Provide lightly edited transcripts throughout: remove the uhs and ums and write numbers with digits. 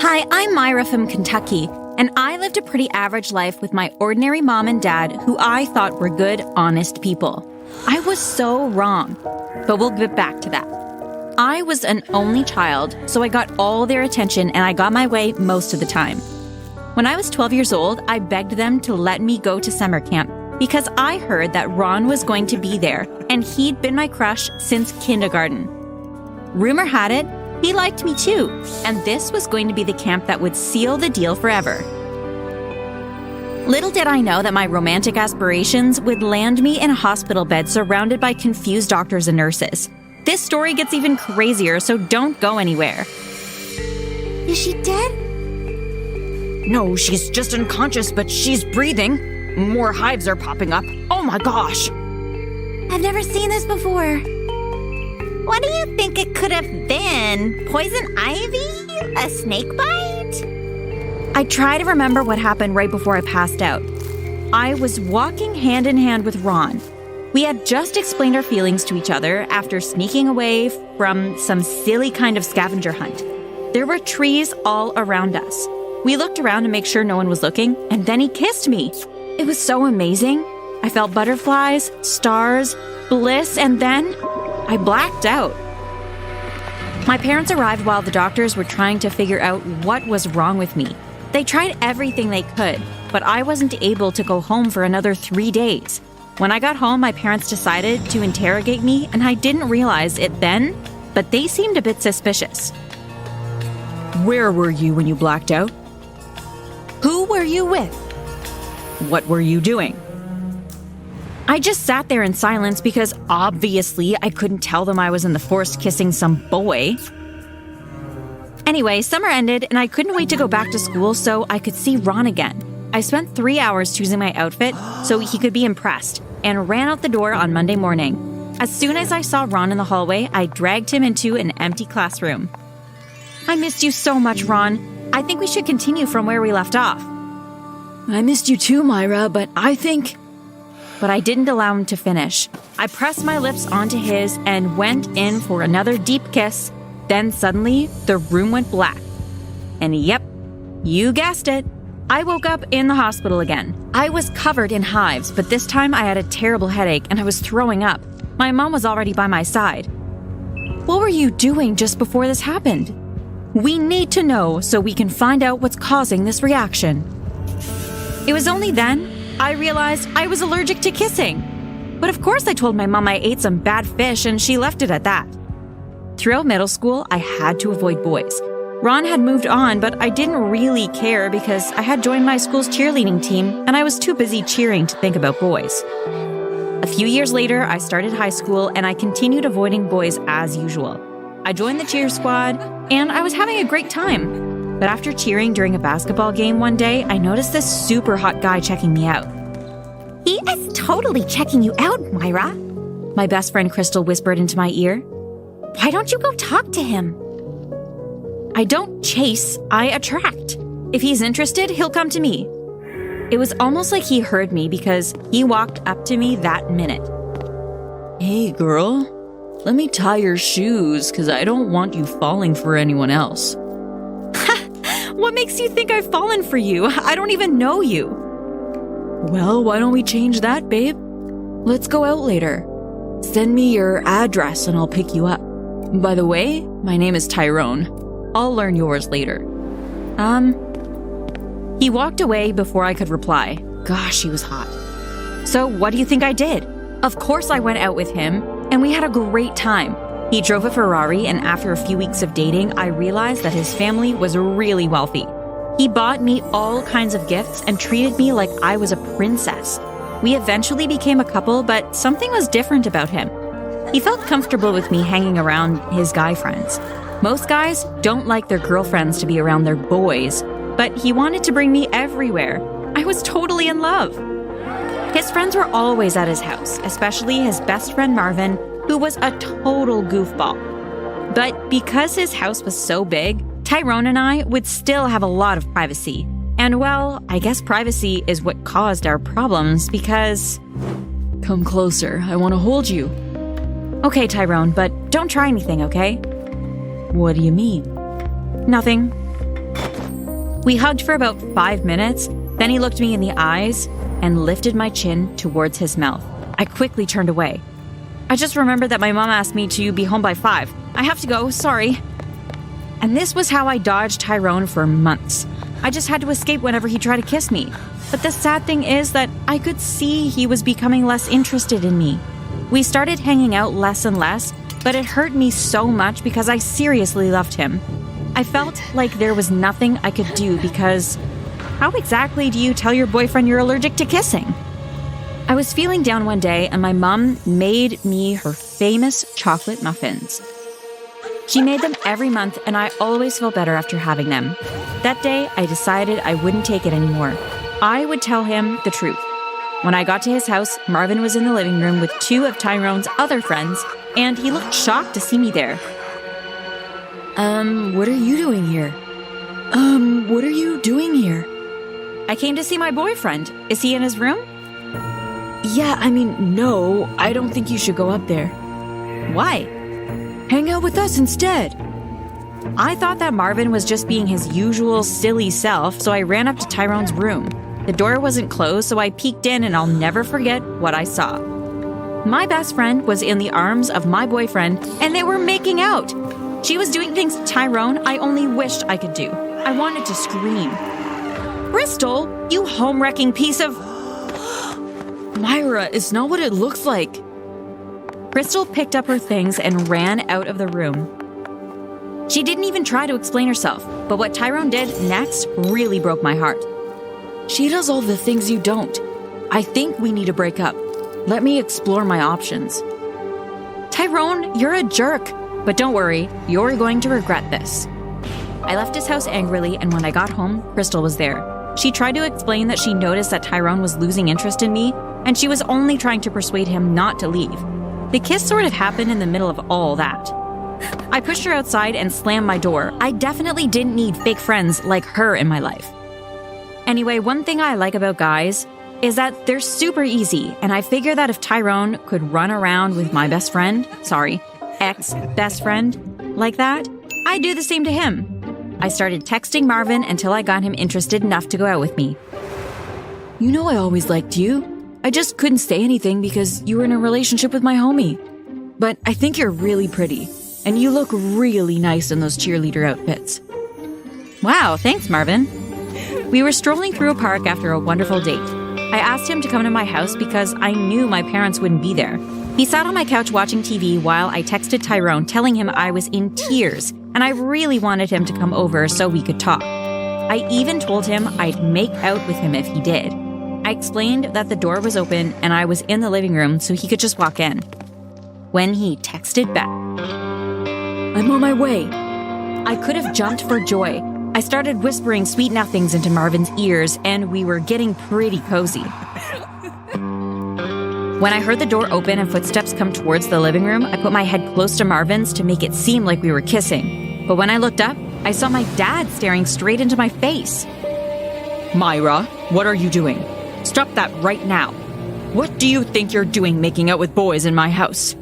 Hi, I'm Myra from Kentucky, and I lived a pretty average life with my ordinary mom and dad who I thought were good, honest people. I was so wrong, but we'll get back to that. I was an only child, so I got all their attention and I got my way most of the time. When I was 12 years old, I begged them to let me go to summer camp because I heard that Ron was going to be there and he'd been my crush since kindergarten. Rumor had it, he liked me too, and this was going to be the camp that would seal the deal forever. Little did I know that my romantic aspirations would land me in a hospital bed surrounded by confused doctors and nurses. This story gets even crazier, so don't go anywhere. Is she dead? No, she's just unconscious, but she's breathing. More hives are popping up. Oh my gosh! I've never seen this before. What do you think it could have been? Poison ivy? A snake bite? I try to remember what happened right before I passed out. I was walking hand in hand with Ron. We had just explained our feelings to each other after sneaking away from some silly kind of scavenger hunt. There were trees all around us. We looked around to make sure no one was looking, and then he kissed me. It was so amazing. I felt butterflies, stars, bliss, and then I blacked out. My parents arrived while the doctors were trying to figure out what was wrong with me. They tried everything they could, but I wasn't able to go home for another 3 days. When I got home, my parents decided to interrogate me, and I didn't realize it then, but they seemed a bit suspicious. Where were you when you blacked out? Who were you with? What were you doing? I just sat there in silence because obviously I couldn't tell them I was in the forest kissing some boy. Anyway, summer ended and I couldn't wait to go back to school so I could see Ron again. I spent 3 hours choosing my outfit so he could be impressed and ran out the door on Monday morning. As soon as I saw Ron in the hallway, I dragged him into an empty classroom. I missed you so much, Ron. I think we should continue from where we left off. I missed you too, Myra, but I think... But I didn't allow him to finish. I pressed my lips onto his and went in for another deep kiss. Then suddenly, the room went black. And yep, you guessed it. I woke up in the hospital again. I was covered in hives, but this time I had a terrible headache and I was throwing up. My mom was already by my side. What were you doing just before this happened? We need to know so we can find out what's causing this reaction. It was only then I realized I was allergic to kissing. But of course I told my mom I ate some bad fish and she left it at that. Throughout middle school, I had to avoid boys. Ron had moved on, but I didn't really care because I had joined my school's cheerleading team and I was too busy cheering to think about boys. A few years later, I started high school and I continued avoiding boys as usual. I joined the cheer squad and I was having a great time. But after cheering during a basketball game one day, I noticed this super hot guy checking me out. He is totally checking you out, Myra. My best friend Crystal whispered into my ear. Why don't you go talk to him? I don't chase, I attract. If he's interested, he'll come to me. It was almost like he heard me because he walked up to me that minute. Hey girl, let me tie your shoes because I don't want you falling for anyone else. What makes you think I've fallen for you? I don't even know you. Well, why don't we change that, babe? Let's go out later. Send me your address and I'll pick you up. By the way, my name is Tyrone. I'll learn yours later. He walked away before I could reply. Gosh, he was hot. So what do you think I did? Of course I went out with him, and we had a great time. He drove a Ferrari, and after a few weeks of dating, I realized that his family was really wealthy. He bought me all kinds of gifts and treated me like I was a princess. We eventually became a couple, but something was different about him. He felt comfortable with me hanging around his guy friends. Most guys don't like their girlfriends to be around their boys, but he wanted to bring me everywhere. I was totally in love. His friends were always at his house, especially his best friend Marvin, who was a total goofball. But because his house was so big, Tyrone and I would still have a lot of privacy. And well, I guess privacy is what caused our problems because... Come closer, I want to hold you. Okay, Tyrone, but don't try anything, okay? What do you mean? Nothing. We hugged for about 5 minutes, then he looked me in the eyes and lifted my chin towards his mouth. I quickly turned away. I just remembered that my mom asked me to be home by 5. I have to go, sorry. And this was how I dodged Tyrone for months. I just had to escape whenever he tried to kiss me. But the sad thing is that I could see he was becoming less interested in me. We started hanging out less and less, but it hurt me so much because I seriously loved him. I felt like there was nothing I could do because how exactly do you tell your boyfriend you're allergic to kissing? I was feeling down one day and my mom made me her famous chocolate muffins. She made them every month and I always felt better after having them. That day, I decided I wouldn't take it anymore. I would tell him the truth. When I got to his house, Marvin was in the living room with 2 of Tyrone's other friends, and he looked shocked to see me there. What are you doing here? What are you doing here? I came to see my boyfriend. Is he in his room? Yeah, no, I don't think you should go up there. Why? Hang out with us instead. I thought that Marvin was just being his usual silly self, so I ran up to Tyrone's room. The door wasn't closed, so I peeked in and I'll never forget what I saw. My best friend was in the arms of my boyfriend and they were making out. She was doing things to Tyrone I only wished I could do. I wanted to scream. Crystal, you home-wrecking piece of... Myra, it's not what it looks like. Crystal picked up her things and ran out of the room. She didn't even try to explain herself, but what Tyrone did next really broke my heart. She does all the things you don't. I think we need to break up. Let me explore my options. Tyrone, you're a jerk. But don't worry, you're going to regret this. I left his house angrily, and when I got home, Crystal was there. She tried to explain that she noticed that Tyrone was losing interest in me, and she was only trying to persuade him not to leave. The kiss sort of happened in the middle of all that. I pushed her outside and slammed my door. I definitely didn't need fake friends like her in my life. Anyway, one thing I like about guys is that they're super easy, and I figure that if Tyrone could run around with my best friend, ex-best friend, like that, I'd do the same to him. I started texting Marvin until I got him interested enough to go out with me. You know I always liked you. I just couldn't say anything because you were in a relationship with my homie. But I think you're really pretty, and you look really nice in those cheerleader outfits. Wow, thanks, Marvin. We were strolling through a park after a wonderful date. I asked him to come to my house because I knew my parents wouldn't be there. He sat on my couch watching TV while I texted Tyrone telling him I was in tears and I really wanted him to come over so we could talk. I even told him I'd make out with him if he did. I explained that the door was open and I was in the living room so he could just walk in. When he texted back, I'm on my way. I could have jumped for joy. I started whispering sweet nothings into Marvin's ears and we were getting pretty cozy. When I heard the door open and footsteps come towards the living room, I put my head close to Marvin's to make it seem like we were kissing. But when I looked up, I saw my dad staring straight into my face. Myra, what are you doing? Stop that right now. What do you think you're doing making out with boys in my house?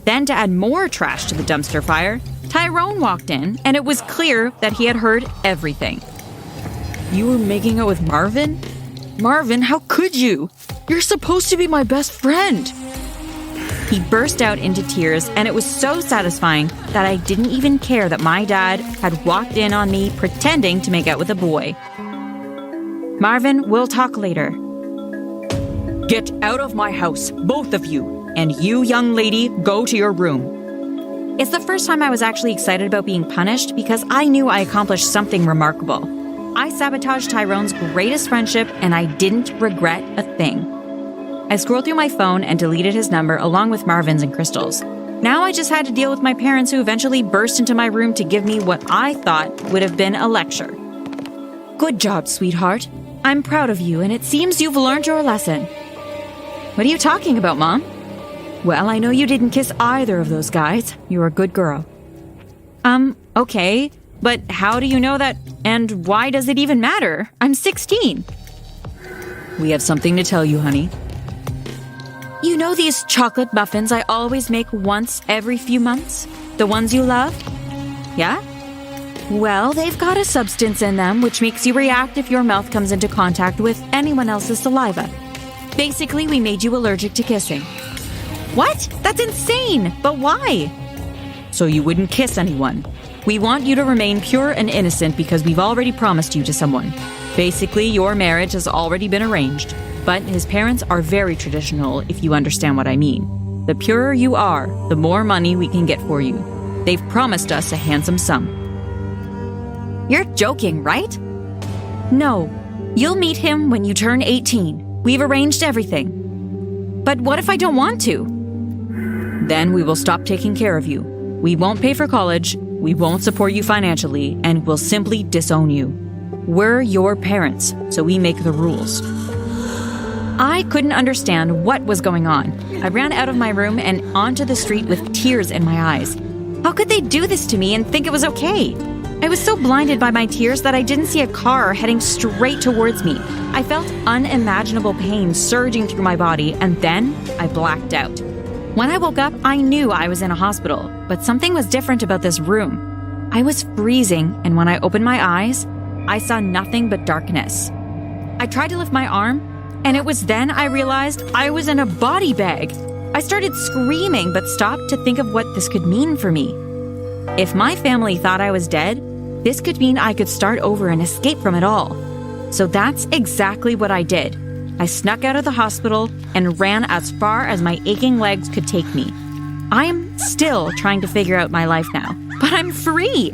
Then to add more trash to the dumpster fire, Tyrone walked in and it was clear that he had heard everything. You were making out with Marvin? Marvin, how could you? You're supposed to be my best friend. He burst out into tears, and it was so satisfying that I didn't even care that my dad had walked in on me pretending to make out with a boy. Marvin, we'll talk later. Get out of my house, both of you. And you, young lady, go to your room. It's the first time I was actually excited about being punished because I knew I accomplished something remarkable. I sabotaged Tyrone's greatest friendship, and I didn't regret a thing. I scrolled through my phone and deleted his number along with Marvin's and Crystal's. Now I just had to deal with my parents who eventually burst into my room to give me what I thought would have been a lecture. Good job, sweetheart. I'm proud of you, and it seems you've learned your lesson. What are you talking about, Mom? Well, I know you didn't kiss either of those guys. You're a good girl. Okay. But how do you know that, and why does it even matter? I'm 16. We have something to tell you, honey. You know these chocolate muffins I always make once every few months? The ones you love? Yeah? Well, they've got a substance in them which makes you react if your mouth comes into contact with anyone else's saliva. Basically, we made you allergic to kissing. What? That's insane! But why? So you wouldn't kiss anyone. We want you to remain pure and innocent because we've already promised you to someone. Basically, your marriage has already been arranged, but his parents are very traditional, if you understand what I mean. The purer you are, the more money we can get for you. They've promised us a handsome sum. You're joking, right? No. You'll meet him when you turn 18. We've arranged everything. But what if I don't want to? Then we will stop taking care of you. We won't pay for college, we won't support you financially, and we'll simply disown you. We're your parents, so we make the rules. I couldn't understand what was going on. I ran out of my room and onto the street with tears in my eyes. How could they do this to me and think it was okay? I was so blinded by my tears that I didn't see a car heading straight towards me. I felt unimaginable pain surging through my body, and then I blacked out. When I woke up, I knew I was in a hospital, but something was different about this room. I was freezing, and when I opened my eyes, I saw nothing but darkness. I tried to lift my arm, and it was then I realized I was in a body bag. I started screaming, but stopped to think of what this could mean for me. If my family thought I was dead, this could mean I could start over and escape from it all. So that's exactly what I did. I snuck out of the hospital and ran as far as my aching legs could take me. I'm still trying to figure out my life now, but I'm free.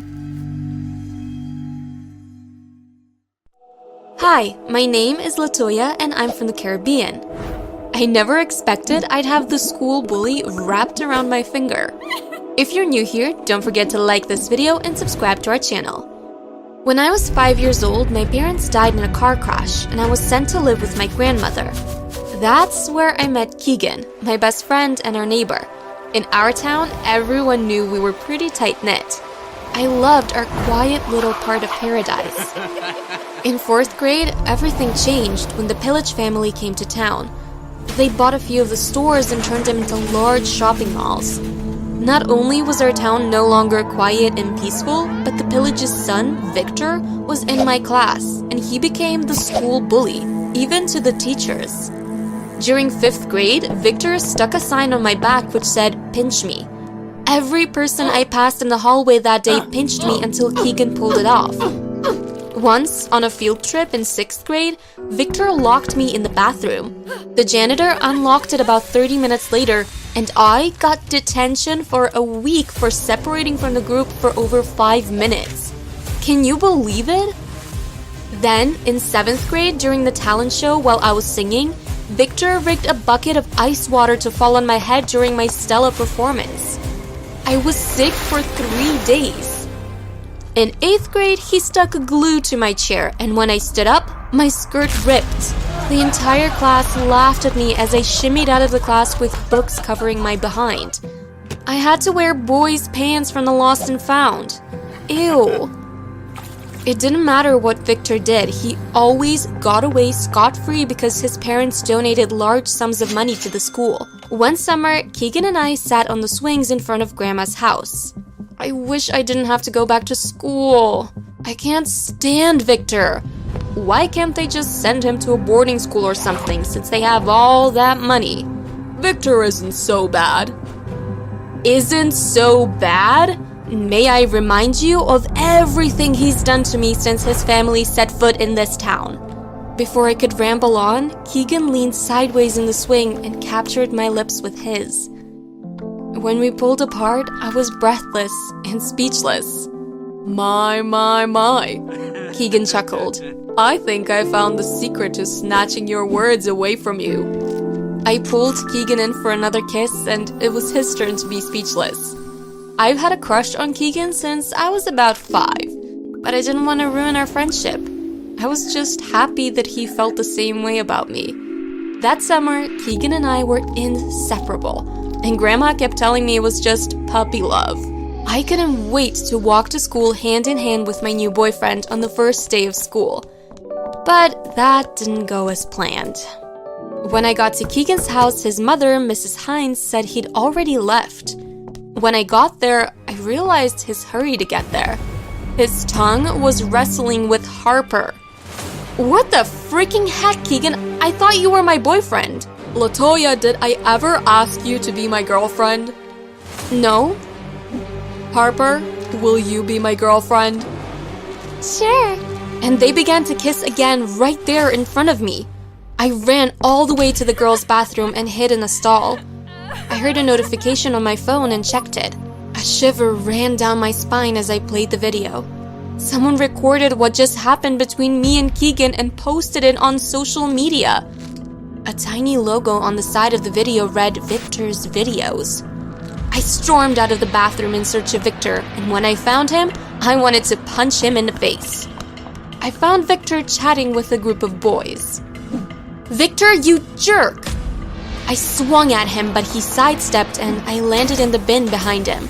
Hi, my name is Latoya and I'm from the Caribbean. I never expected I'd have the school bully wrapped around my finger. If you're new here, don't forget to like this video and subscribe to our channel. When I was 5 years old, my parents died in a car crash and I was sent to live with my grandmother. That's where I met Keegan, my best friend and our neighbor. In our town, everyone knew we were pretty tight-knit. I loved our quiet little part of paradise. In 4th grade, everything changed when the Pillage family came to town. They bought a few of the stores and turned them into large shopping malls. Not only was our town no longer quiet and peaceful, but the Pillage's son, Victor, was in my class, and he became the school bully, even to the teachers. During 5th grade, Victor stuck a sign on my back which said, "Pinch me." Every person I passed in the hallway that day pinched me until Keegan pulled it off. Once, on a field trip in 6th grade, Victor locked me in the bathroom. The janitor unlocked it about 30 minutes later, and I got detention for a week for separating from the group for over 5 minutes. Can you believe it? Then, in 7th grade, during the talent show while I was singing, Victor rigged a bucket of ice water to fall on my head during my Stella performance. I was sick for 3 days. In 8th grade, he stuck glue to my chair, and when I stood up, my skirt ripped. The entire class laughed at me as I shimmied out of the class with books covering my behind. I had to wear boys' pants from the Lost and Found. Ew. It didn't matter what Victor did, he always got away scot-free because his parents donated large sums of money to the school. One summer, Keegan and I sat on the swings in front of Grandma's house. I wish I didn't have to go back to school. I can't stand Victor. Why can't they just send him to a boarding school or something since they have all that money? Victor isn't so bad. Isn't so bad? May I remind you of everything he's done to me since his family set foot in this town. Before I could ramble on, Keegan leaned sideways in the swing and captured my lips with his. When we pulled apart, I was breathless and speechless. My, Keegan chuckled. I think I found the secret to snatching your words away from you. I pulled Keegan in for another kiss, and it was his turn to be speechless. I've had a crush on Keegan since I was about 5, but I didn't want to ruin our friendship. I was just happy that he felt the same way about me. That summer, Keegan and I were inseparable, and Grandma kept telling me it was just puppy love. I couldn't wait to walk to school hand in hand with my new boyfriend on the first day of school. But that didn't go as planned. When I got to Keegan's house, his mother, Mrs. Hines, said he'd already left. When I got there, I realized his hurry to get there. His tongue was wrestling with Harper. What the freaking heck, Keegan? I thought you were my boyfriend. Latoya, did I ever ask you to be my girlfriend? No. Harper, will you be my girlfriend? Sure. And they began to kiss again right there in front of me. I ran all the way to the girls' bathroom and hid in a stall. I heard a notification on my phone and checked it. A shiver ran down my spine as I played the video. Someone recorded what just happened between me and Keegan and posted it on social media. A tiny logo on the side of the video read Victor's Videos. I stormed out of the bathroom in search of Victor, and when I found him, I wanted to punch him in the face. I found Victor chatting with a group of boys. Victor, you jerk! I swung at him, but he sidestepped and I landed in the bin behind him.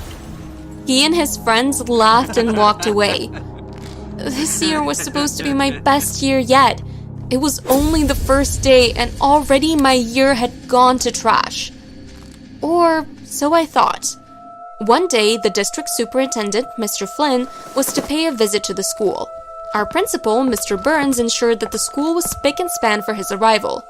He and his friends laughed and walked away. This year was supposed to be my best year yet. It was only the first day and already my year had gone to trash. Or so I thought. One day, the district superintendent, Mr. Flynn, was to pay a visit to the school. Our principal, Mr. Burns, ensured that the school was spick and span for his arrival.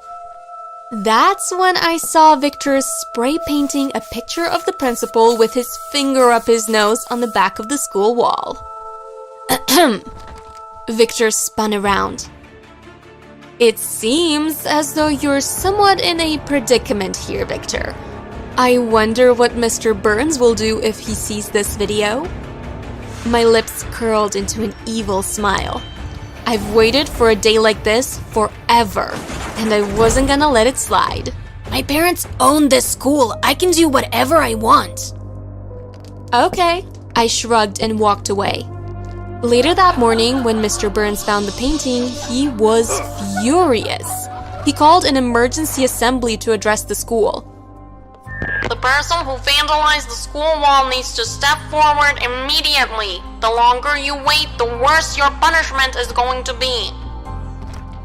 That's when I saw Victor spray painting a picture of the principal with his finger up his nose on the back of the school wall. Victor spun around. It seems as though you're somewhat in a predicament here, Victor. I wonder what Mr. Burns will do if he sees this video. My lips curled into an evil smile. I've waited for a day like this forever, and I wasn't gonna let it slide. My parents own this school. I can do whatever I want. Okay, I shrugged and walked away. Later that morning, when Mr. Burns found the painting, he was furious. He called an emergency assembly to address the school. The person who vandalized the school wall needs to step forward immediately. The longer you wait, the worse your punishment is going to be.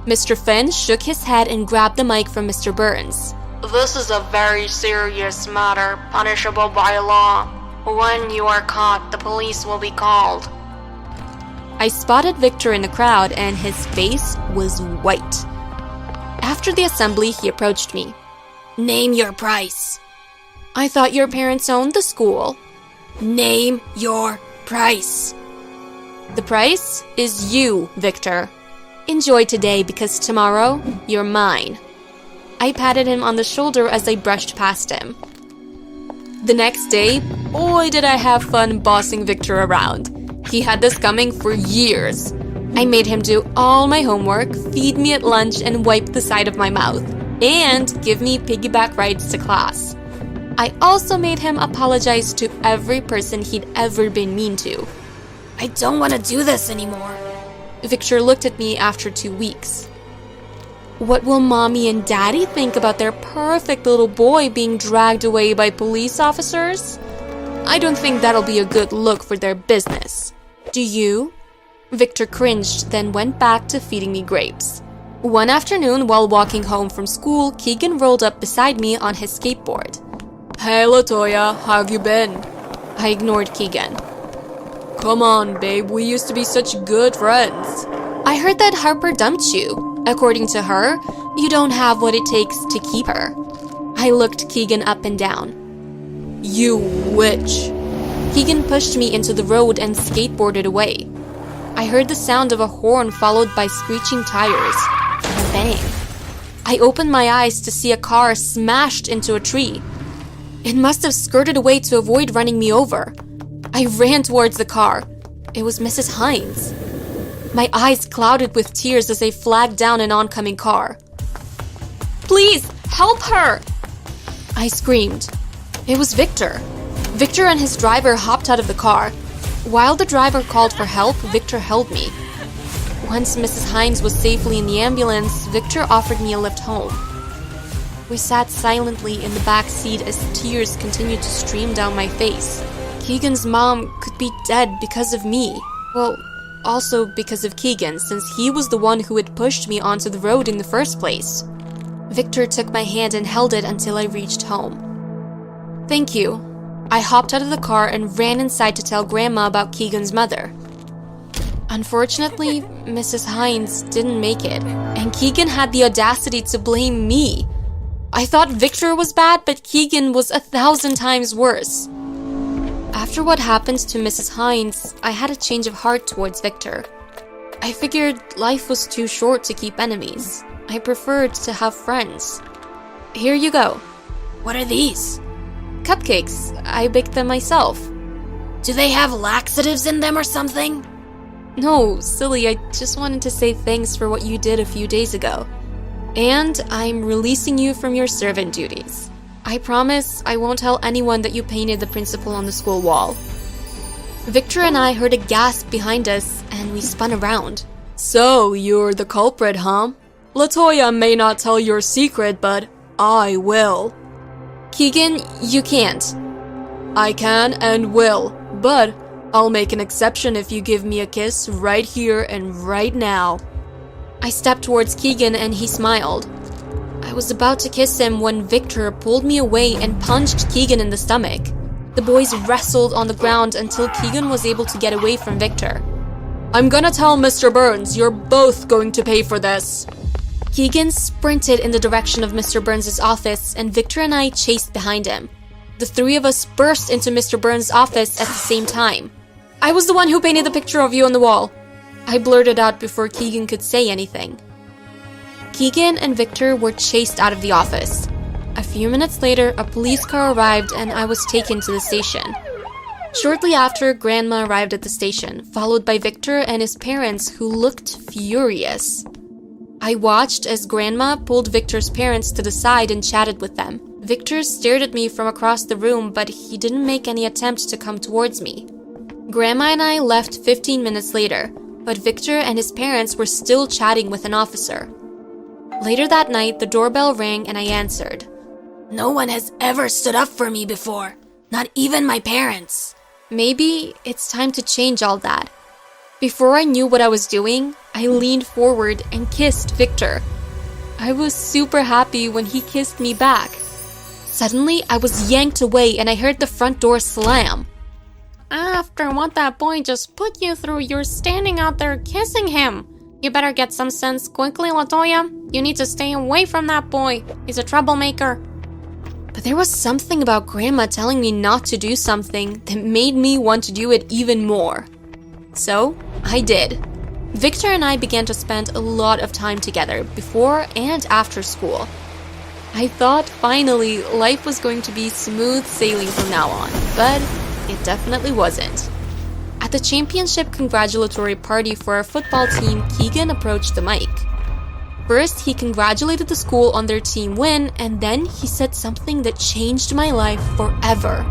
Mr. Finn shook his head and grabbed the mic from Mr. Burns. This is a very serious matter, punishable by law. When you are caught, the police will be called. I spotted Victor in the crowd and his face was white. After the assembly, he approached me. Name your price. I thought your parents owned the school. Name your price. The price is you, Victor. Enjoy today because tomorrow, you're mine. I patted him on the shoulder as I brushed past him. The next day, boy did I have fun bossing Victor around. He had this coming for years. I made him do all my homework, feed me at lunch, and wipe the side of my mouth, and give me piggyback rides to class. I also made him apologize to every person he'd ever been mean to. I don't want to do this anymore. Victor looked at me after 2 weeks. What will mommy and daddy think about their perfect little boy being dragged away by police officers? I don't think that'll be a good look for their business. Do you? Victor cringed, then went back to feeding me grapes. One afternoon, while walking home from school, Keegan rolled up beside me on his skateboard. Hey, Latoya, how have you been? I ignored Keegan. Come on, babe, we used to be such good friends. I heard that Harper dumped you. According to her, you don't have what it takes to keep her. I looked Keegan up and down. You witch. Keegan pushed me into the road and skateboarded away. I heard the sound of a horn followed by screeching tires. And a bang. I opened my eyes to see a car smashed into a tree. It must have skirted away to avoid running me over. I ran towards the car. It was Mrs. Hines. My eyes clouded with tears as I flagged down an oncoming car. Please, help her! I screamed. It was Victor. Victor and his driver hopped out of the car. While the driver called for help, Victor held me. Once Mrs. Hines was safely in the ambulance, Victor offered me a lift home. We sat silently in the back seat as tears continued to stream down my face. Keegan's mom could be dead because of me. Well, also because of Keegan, since he was the one who had pushed me onto the road in the first place. Victor took my hand and held it until I reached home. Thank you. I hopped out of the car and ran inside to tell Grandma about Keegan's mother. Unfortunately, Mrs. Hines didn't make it, and Keegan had the audacity to blame me. I thought Victor was bad, but Keegan was 1,000 times worse. After what happened to Mrs. Hines, I had a change of heart towards Victor. I figured life was too short to keep enemies. I preferred to have friends. Here you go. What are these? Cupcakes. I baked them myself. Do they have laxatives in them or something? No, silly, I just wanted to say thanks for what you did a few days ago. And I'm releasing you from your servant duties. I promise I won't tell anyone that you painted the principal on the school wall. Victor and I heard a gasp behind us, and we spun around. So, you're the culprit, huh? LaToya may not tell your secret, but I will. Keegan, you can't. I can and will, but I'll make an exception if you give me a kiss right here and right now. I stepped towards Keegan and he smiled. I was about to kiss him when Victor pulled me away and punched Keegan in the stomach. The boys wrestled on the ground until Keegan was able to get away from Victor. I'm gonna tell Mr. Burns you're both going to pay for this. Keegan sprinted in the direction of Mr. Burns' office and Victor and I chased behind him. The three of us burst into Mr. Burns' office at the same time. I was the one who painted the picture of you on the wall. I blurted out before Keegan could say anything. Keegan and Victor were chased out of the office. A few minutes later, a police car arrived and I was taken to the station. Shortly after, Grandma arrived at the station, followed by Victor and his parents who looked furious. I watched as Grandma pulled Victor's parents to the side and chatted with them. Victor stared at me from across the room, but he didn't make any attempt to come towards me. Grandma and I left 15 minutes later, but Victor and his parents were still chatting with an officer. Later that night, the doorbell rang and I answered. No one has ever stood up for me before, not even my parents. Maybe it's time to change all that. Before I knew what I was doing, I leaned forward and kissed Victor. I was super happy when he kissed me back. Suddenly, I was yanked away and I heard the front door slam. After what that boy just put you through, you're standing out there kissing him. You better get some sense quickly, LaToya. You need to stay away from that boy. He's a troublemaker. But there was something about Grandma telling me not to do something that made me want to do it even more. So, I did. Victor and I began to spend a lot of time together before and after school. I thought finally life was going to be smooth sailing from now on, but it definitely wasn't. At the championship congratulatory party for our football team, Keegan approached the mic. First, he congratulated the school on their team win, and then he said something that changed my life forever.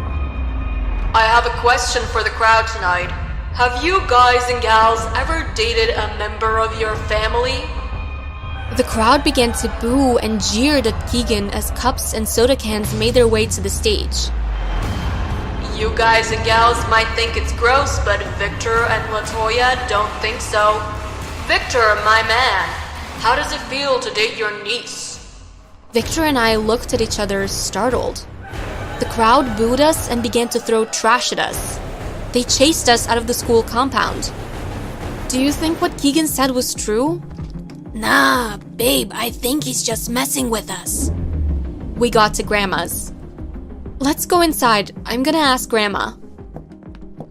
I have a question for the crowd tonight. Have you guys and gals ever dated a member of your family? The crowd began to boo and jeered at Keegan as cups and soda cans made their way to the stage. You guys and gals might think it's gross, but Victor and LaToya don't think so. Victor, my man, how does it feel to date your niece? Victor and I looked at each other, startled. The crowd booed us and began to throw trash at us. They chased us out of the school compound. Do you think what Keegan said was true? Nah, babe, I think he's just messing with us. We got to Grandma's. Let's go inside. I'm gonna ask Grandma.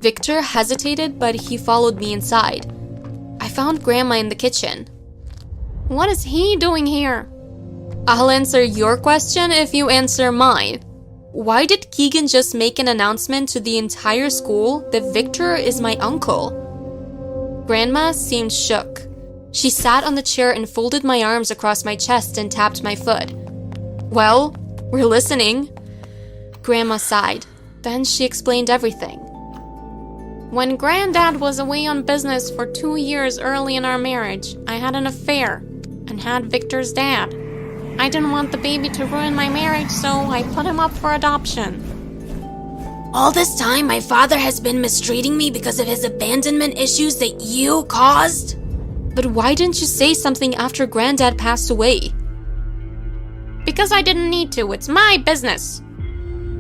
Victor hesitated, but he followed me inside. I found Grandma in the kitchen. What is he doing here? I'll answer your question if you answer mine. Why did Keegan just make an announcement to the entire school that Victor is my uncle? Grandma seemed shook. She sat on the chair and folded my arms across my chest and tapped my foot. Well, we're listening. Grandma sighed. Then she explained everything. When Granddad was away on business for 2 years early in our marriage, I had an affair and had Victor's dad. I didn't want the baby to ruin my marriage, so I put him up for adoption. All this time, my father has been mistreating me because of his abandonment issues that you caused? But why didn't you say something after Granddad passed away? Because I didn't need to. It's my business.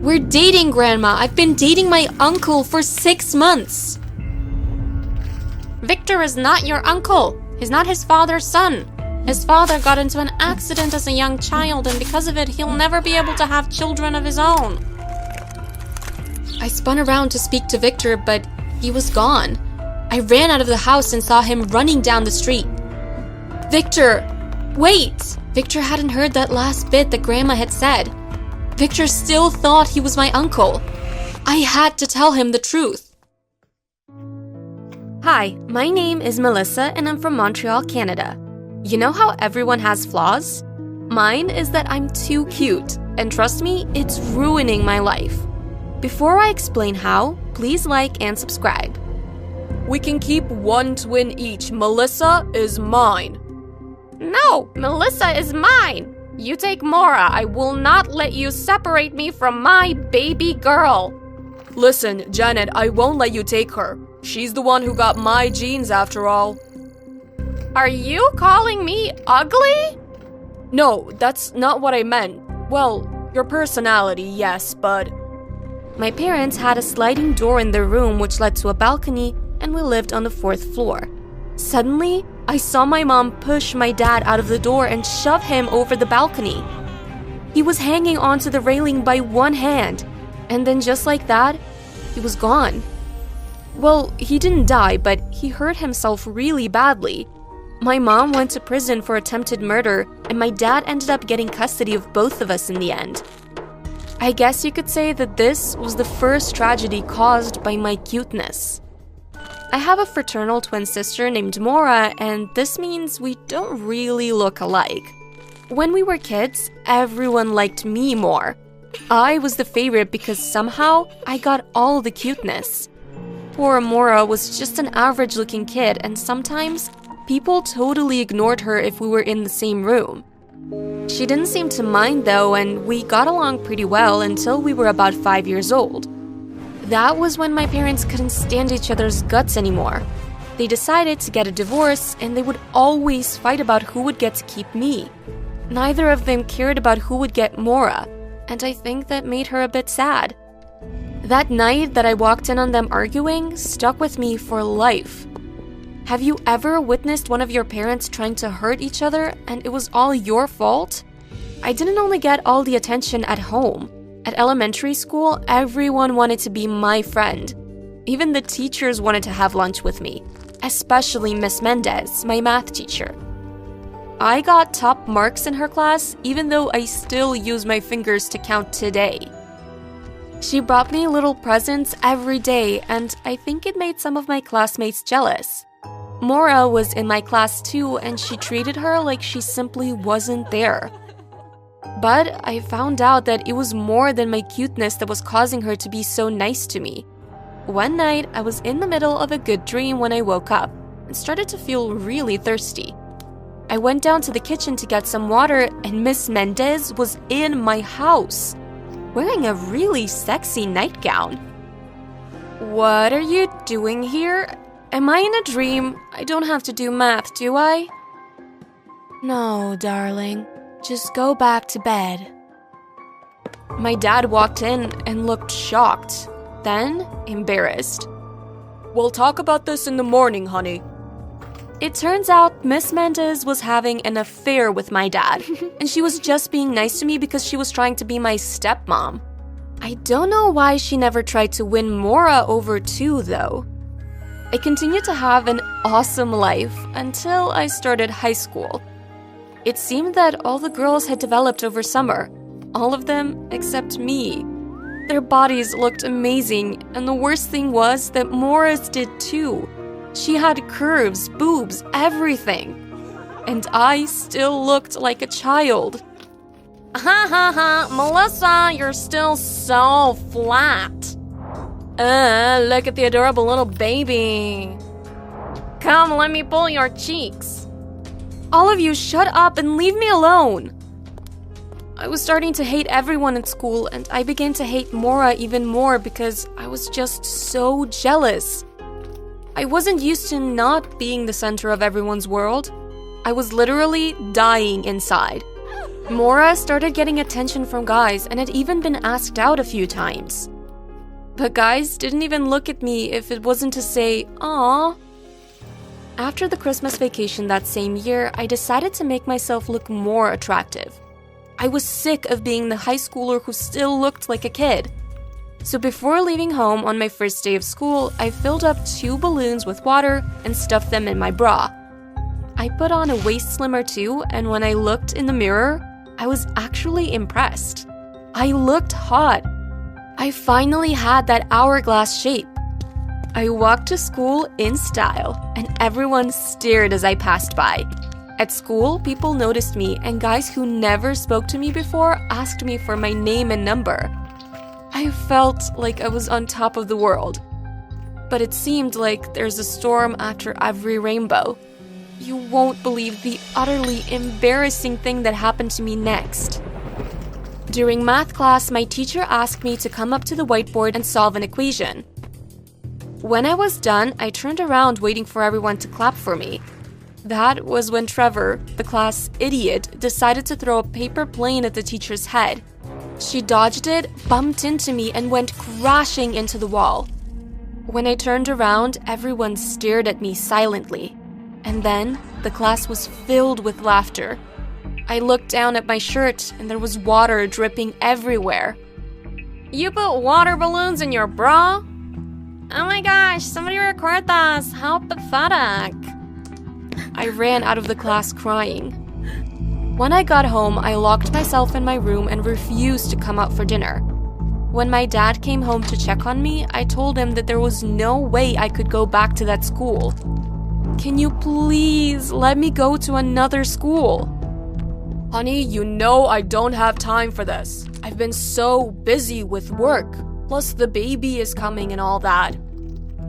We're dating, Grandma. I've been dating my uncle for 6 months. Victor is not your uncle. He's not his father's son. His father got into an accident as a young child, and because of it, he'll never be able to have children of his own. I spun around to speak to Victor, but he was gone. I ran out of the house and saw him running down the street. Victor! Wait! Victor hadn't heard that last bit that Grandma had said. Victor still thought he was my uncle. I had to tell him the truth. Hi, my name is Melissa and I'm from Montreal, Canada. You know how everyone has flaws? Mine is that I'm too cute, and trust me, it's ruining my life. Before I explain how, please like and subscribe. We can keep one twin each. Melissa is mine. No, Melissa is mine. You take Mora. I will not let you separate me from my baby girl. Listen, Janet, I won't let you take her. She's the one who got my genes after all. Are you calling me ugly? No, that's not what I meant. Well, your personality, yes, but... My parents had a sliding door in their room which led to a balcony, and we lived on the 4th floor. Suddenly, I saw my mom push my dad out of the door and shove him over the balcony. He was hanging onto the railing by one hand, and then just like that, he was gone. Well, he didn't die, but he hurt himself really badly. My mom went to prison for attempted murder, and my dad ended up getting custody of both of us in the end. I guess you could say that this was the first tragedy caused by my cuteness. I have a fraternal twin sister named Mora, and this means we don't really look alike. When we were kids, everyone liked me more. I was the favorite because somehow I got all the cuteness. Poor Mora was just an average-looking kid, and sometimes people totally ignored her if we were in the same room. She didn't seem to mind though, and we got along pretty well until we were about 5 years old. That was when my parents couldn't stand each other's guts anymore. They decided to get a divorce, and they would always fight about who would get to keep me. Neither of them cared about who would get Mora, and I think that made her a bit sad. That night that I walked in on them arguing stuck with me for life. Have you ever witnessed one of your parents trying to hurt each other and it was all your fault? I didn't only get all the attention at home. At elementary school, everyone wanted to be my friend. Even the teachers wanted to have lunch with me, especially Miss Mendez, my math teacher. I got top marks in her class, even though I still use my fingers to count today. She brought me little presents every day, and I think it made some of my classmates jealous. Mora was in my class too, and she treated her like she simply wasn't there. But I found out that it was more than my cuteness that was causing her to be so nice to me. One night, I was in the middle of a good dream when I woke up and started to feel really thirsty. I went down to the kitchen to get some water, and Miss Mendez was in my house, wearing a really sexy nightgown. "What are you doing here? Am I in a dream? I don't have to do math, do I?" "No, darling. Just go back to bed." My dad walked in and looked shocked, then embarrassed. We'll talk about this in the morning, honey. It turns out Miss Mendez was having an affair with my dad, and she was just being nice to me because she was trying to be my stepmom. I don't know why she never tried to win Mora over too, though. I continued to have an awesome life until I started high school. It seemed that all the girls had developed over summer, all of them except me. Their bodies looked amazing, and the worst thing was that Mora's did too. She had curves, boobs, everything. And I still looked like a child. Ha ha ha, Melissa, you're still so flat. Look at the adorable little baby. Come, let me pull your cheeks. All of you shut up and leave me alone. I was starting to hate everyone at school, and I began to hate Mora even more because I was just so jealous. I wasn't used to not being the center of everyone's world. I was literally dying inside. Mora started getting attention from guys and had even been asked out a few times. But guys didn't even look at me if it wasn't to say, "Aw." After the Christmas vacation that same year, I decided to make myself look more attractive. I was sick of being the high schooler who still looked like a kid. So before leaving home on my first day of school, I filled up 2 balloons with water and stuffed them in my bra. I put on a waist slimmer too, and when I looked in the mirror, I was actually impressed. I looked hot. I finally had that hourglass shape. I walked to school in style, and everyone stared as I passed by. At school, people noticed me, and guys who never spoke to me before asked me for my name and number. I felt like I was on top of the world. But it seemed like there's a storm after every rainbow. You won't believe the utterly embarrassing thing that happened to me next. During math class, my teacher asked me to come up to the whiteboard and solve an equation. When I was done, I turned around waiting for everyone to clap for me. That was when Trevor, the class idiot, decided to throw a paper plane at the teacher's head. She dodged it, bumped into me, and went crashing into the wall. When I turned around, everyone stared at me silently. And then, the class was filled with laughter. I looked down at my shirt, and there was water dripping everywhere. You put water balloons in your bra? Oh my gosh, somebody record this. How pathetic. I ran out of the class crying. When I got home, I locked myself in my room and refused to come out for dinner. When my dad came home to check on me, I told him that there was no way I could go back to that school. Can you please let me go to another school? Honey, you know I don't have time for this. I've been so busy with work. Plus the baby is coming and all that.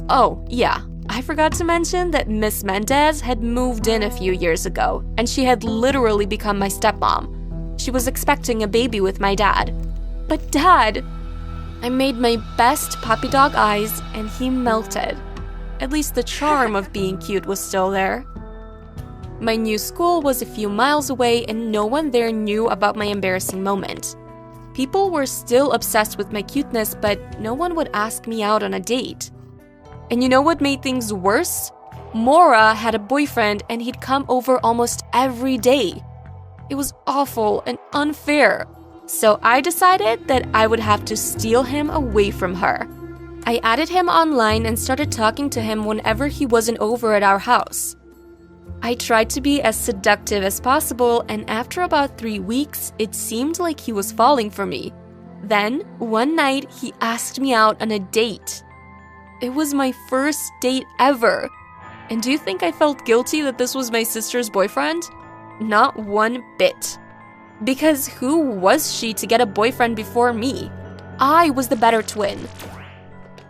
Oh, yeah. I forgot to mention that Miss Mendez had moved in a few years ago, and she had literally become my stepmom. She was expecting a baby with my dad. But Dad! I made my best puppy dog eyes, and he melted. At least the charm of being cute was still there. My new school was a few miles away, and no one there knew about my embarrassing moment. People were still obsessed with my cuteness, but no one would ask me out on a date. And you know what made things worse? Maura had a boyfriend and he'd come over almost every day. It was awful and unfair. So I decided that I would have to steal him away from her. I added him online and started talking to him whenever he wasn't over at our house. I tried to be as seductive as possible, and after about 3 weeks, it seemed like he was falling for me. Then, one night, he asked me out on a date. It was my first date ever. And do you think I felt guilty that this was my sister's boyfriend? Not one bit. Because who was she to get a boyfriend before me? I was the better twin.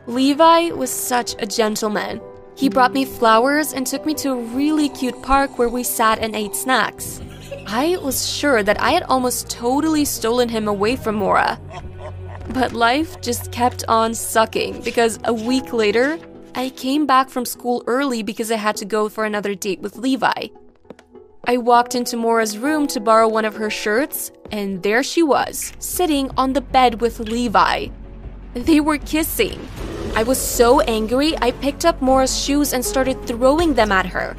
Levi was such a gentleman. He brought me flowers and took me to a really cute park where we sat and ate snacks. I was sure that I had almost totally stolen him away from Maura. But life just kept on sucking because a week later, I came back from school early because I had to go for another date with Levi. I walked into Maura's room to borrow one of her shirts, and there she was, sitting on the bed with Levi. They were kissing. I was so angry, I picked up Maura's shoes and started throwing them at her.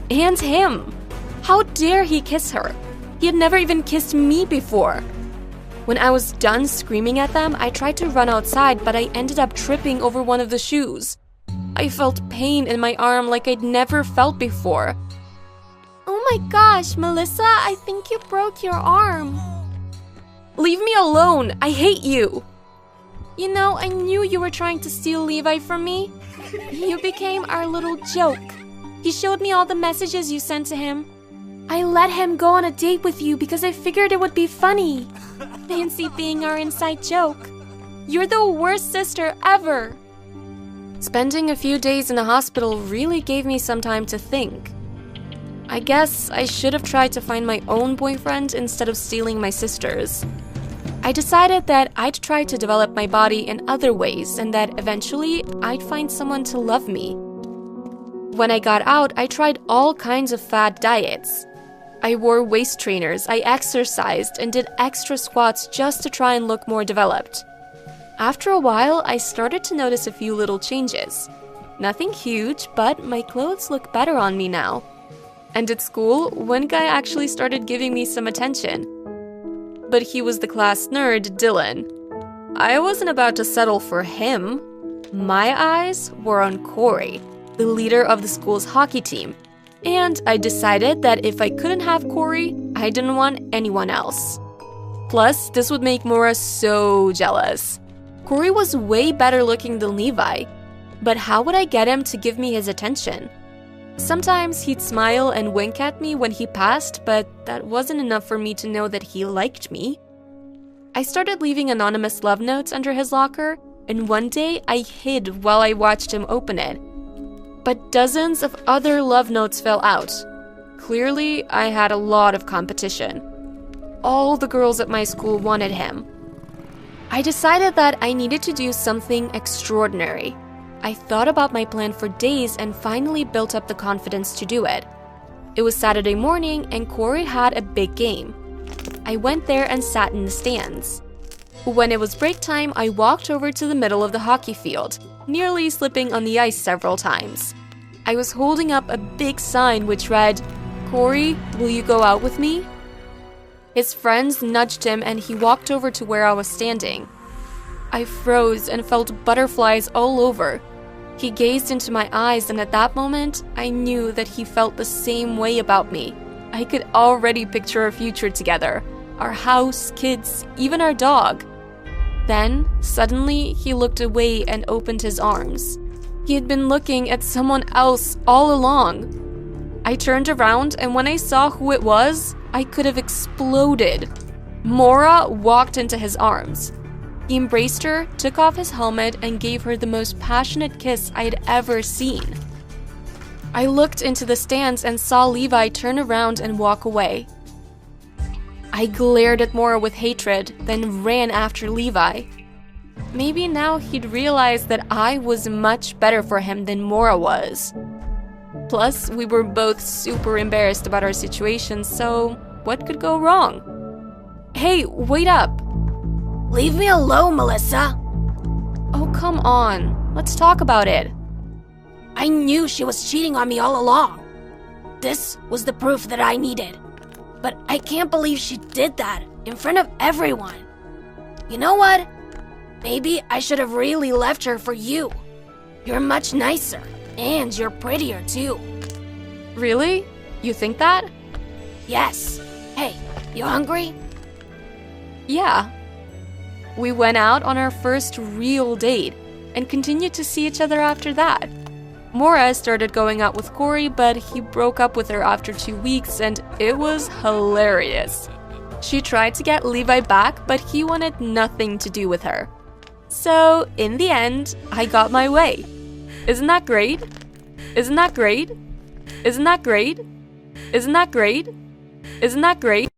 And him. How dare he kiss her? He had never even kissed me before. When I was done screaming at them, I tried to run outside, but I ended up tripping over one of the shoes. I felt pain in my arm like I'd never felt before. Oh my gosh, Melissa, I think you broke your arm. Leave me alone! I hate you! You know, I knew you were trying to steal Levi from me. You became our little joke. He showed me all the messages you sent to him. I let him go on a date with you because I figured it would be funny. Fancy being our inside joke. You're the worst sister ever. Spending a few days in the hospital really gave me some time to think. I guess I should have tried to find my own boyfriend instead of stealing my sister's. I decided that I'd try to develop my body in other ways and that eventually I'd find someone to love me. When I got out, I tried all kinds of fad diets. I wore waist trainers, I exercised, and did extra squats just to try and look more developed. After a while, I started to notice a few little changes. Nothing huge, but my clothes look better on me now. And at school, one guy actually started giving me some attention. But he was the class nerd, Dylan. I wasn't about to settle for him. My eyes were on Corey, the leader of the school's hockey team. And I decided that if I couldn't have Corey, I didn't want anyone else. Plus, this would make Mora so jealous. Corey was way better looking than Levi. But how would I get him to give me his attention? Sometimes he'd smile and wink at me when he passed, but that wasn't enough for me to know that he liked me. I started leaving anonymous love notes under his locker, and one day I hid while I watched him open it. But dozens of other love notes fell out. Clearly, I had a lot of competition. All the girls at my school wanted him. I decided that I needed to do something extraordinary. I thought about my plan for days and finally built up the confidence to do it. It was Saturday morning and Corey had a big game. I went there and sat in the stands. When it was break time, I walked over to the middle of the hockey field, nearly slipping on the ice several times. I was holding up a big sign which read, "Corey, will you go out with me?" His friends nudged him and he walked over to where I was standing. I froze and felt butterflies all over. He gazed into my eyes, and at that moment, I knew that he felt the same way about me. I could already picture a future together. Our house, kids, even our dog. Then, suddenly, he looked away and opened his arms. He had been looking at someone else all along. I turned around, and when I saw who it was, I could have exploded. Mora walked into his arms. He embraced her, took off his helmet, and gave her the most passionate kiss I had ever seen. I looked into the stands and saw Levi turn around and walk away. I glared at Mora with hatred, then ran after Levi. Maybe now he'd realized that I was much better for him than Mora was. Plus, we were both super embarrassed about our situation, so what could go wrong? Hey, wait up! Leave me alone, Melissa. Oh, come on. Let's talk about it. I knew she was cheating on me all along. This was the proof that I needed. But I can't believe she did that in front of everyone. You know what? Maybe I should have really left her for you. You're much nicer, and you're prettier too. Really? You think that? Yes. Hey, you hungry? Yeah. We went out on our first real date and continued to see each other after that. Mora started going out with Corey, but he broke up with her after 2 weeks, and it was hilarious. She tried to get Levi back, but he wanted nothing to do with her. So, in the end, I got my way. Isn't that great? Isn't that great? Isn't that great? Isn't that great? Isn't that great?